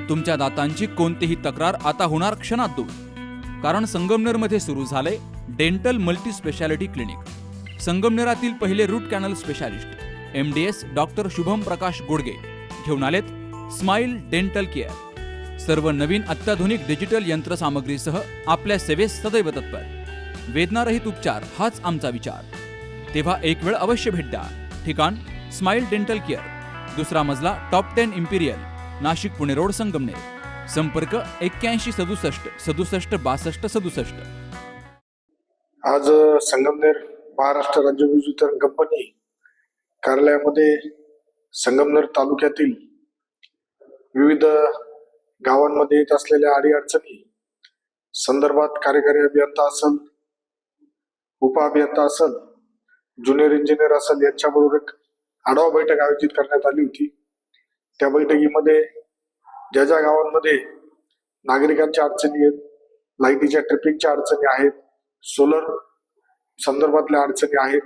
तुमच्या दातांची कोणतीही तक्रार आता होणार क्षणात दूर. कारण संगमनेरमध्ये सुरू झालंय डेंटल मल्टी स्पेशालिटी क्लिनिक. संगमनेरातील पहिले root canal specialist MDS doctor Shubham Prakash Godge घेऊन आलेत स्माइल डेंटल केअर. सर्व नवीन अत्याधुनिक डिजिटल यंत्रसामग्रीसह आपल्या सेवेस सदैव तत्पर. वेदनारहित उपचार हाच आमचा विचार. तेव्हा एक वेळ अवश्य भेट द्या. ठिकाण स्माइल डेंटल केअर, दुसरा मजला, top 10 Imperial, Nashik Pune road, Sangamner. संपर्क 81 67 67 62 67. आज संगमनेर महाराष्ट्र राज्य वीज वितरण कंपनी कार्यालयामध्ये संगमनेर तालुक्यातील विविध गावांमध्ये येत असलेल्या अडीअडचणी संदर्भात कार्यकारी अभियंता असेल, उपअभियंता असेल, ज्युनियर इंजिनियर असेल यांच्याबरोबर एक आढावा बैठक आयोजित करण्यात आली होती. त्या बैठकीमध्ये ज्या ज्या गावांमध्ये नागरिकांच्या अडचणी आहेत, लाईटीच्या ट्रिपिंगच्या अडचणी आहेत, सोलर संदर्भातल्या अडचणी आहेत,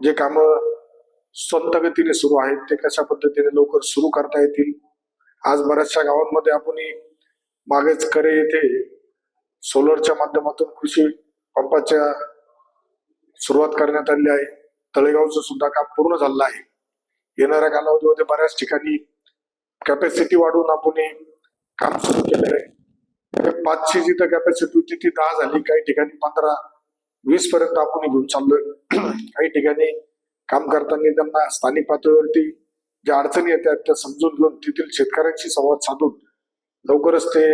जे कामं स्वतः गतीने सुरू आहेत ते कशा पद्धतीने लवकर सुरू करता येतील. आज बऱ्याचशा गावांमध्ये आपण मागेच करे येथे सोलरच्या माध्यमातून कृषी पंपाच्या सुरुवात करण्यात आली आहे. तळेगावचं सुद्धा काम पूर्ण झालं आहे. येणाऱ्या कालावधीमध्ये बऱ्याच ठिकाणी कॅपॅसिटी वाढवून आपण काम सुरू केलं आहे. 5ची जिथं कॅपॅसिटी होती ती 10 झाली. काही ठिकाणी 15-20 पर्यंत आपण घेऊन चाललोय. काही ठिकाणी काम करताना त्यांना स्थानिक पातळीवरती ज्या अडचणी येतात त्या समजून घेऊन तेथील शेतकऱ्यांशी संवाद साधून लवकरच ते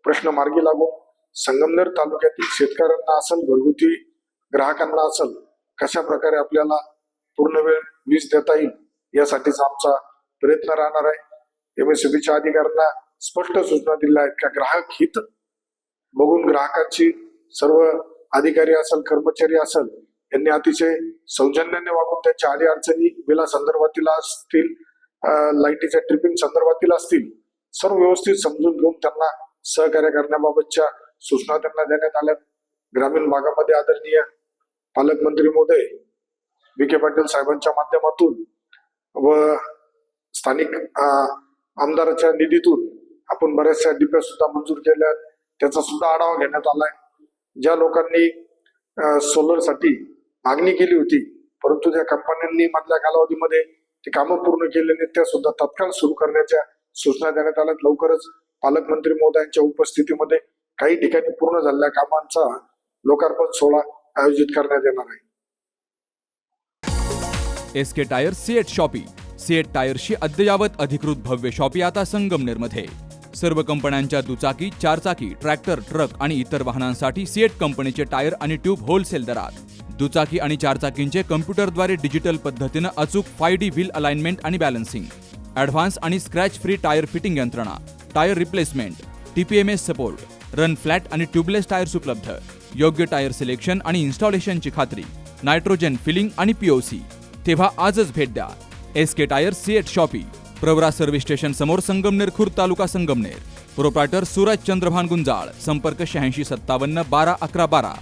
प्रश्न मार्गी लागून संगमनेर तालुक्यातील शेतकऱ्यांना असेल, घरगुती ग्राहकांना असेल, कशा प्रकारे आपल्याला पूर्ण वेळ वीज देता येईल यासाठीचा आमचा प्रयत्न राहणार आहे. MSEBच्या अधिकाऱ्यांना स्पष्ट सूचना दिल्या आहेत का ग्राहक हित बघून ग्राहकांची सर्व अधिकारी असेल, कर्मचारी असेल यांनी अतिशय सौजन्याने वागून त्यांच्या अडीअडचणी बिला संदर्भातील असतील, लाईटीच्या ट्रिपिंग संदर्भातील असतील, सर्व व्यवस्थित समजून घेऊन त्यांना सहकार्य करण्याबाबतच्या सूचना त्यांना देण्यात आल्या. ग्रामीण भागामध्ये आदरणीय पालकमंत्री महोदय विखे पाटील साहेबांच्या माध्यमातून व स्थानिक आमदाराच्या निधीतून आपण बऱ्याचशा डिप्या सुद्धा मंजूर केल्या. त्याचा सुद्धा आढावा घेण्यात आलाय. ज्या लोकांनी सोलरसाठी मागणी केली होती परंतु त्या कंपन्यांनी मधल्या कालावधीमध्ये ती कामं पूर्ण केली नाही, त्या सुद्धा तत्काळ सुरू करण्याच्या सूचना देण्यात आल्या. लवकरच पालकमंत्री महोदयांच्या उपस्थितीमध्ये काही ठिकाणी पूर्ण झालेल्या कामांचा लोकार्पण सोहळा आयोजित करण्यात येणार आहे. SK tyre CEAT shoppe. CEAT टायरशी अद्ययावत अधिकृत भव्य शॉपी आता संगमनेरमध्ये. सर्व कंपन्यांच्या दुचाकी, चारचाकी, ट्रॅक्टर, ट्रक आणि इतर वाहनांसाठी सिएट कंपनीचे टायर आणि ट्यूब होलसेल दरात. दुचाकी आणि चारचाकींचे कम्प्युटरद्वारे डिजिटल पद्धतीनं अचूक 5D व्हील अलाइनमेंट आणि बॅलन्सिंग, ॲडव्हान्स आणि स्क्रॅच फ्री टायर फिटिंग यंत्रणा, tyre replacement, TPMS support, run flat आणि ट्यूबलेस टायर्स उपलब्ध. योग्य टायर सिलेक्शन आणि इन्स्टॉलेशनची खात्री, नायट्रोजन फिलिंग आणि POC. तेव्हा आजच भेट द्या SK tyre CEAT shoppe, Pravara service station समोर, संगमनेर खुर्द, तालुका संगमनेर. प्रोप्रायटर सूरज चंद्रभान गुंजाळ. संपर्क 86 57 12 11 12.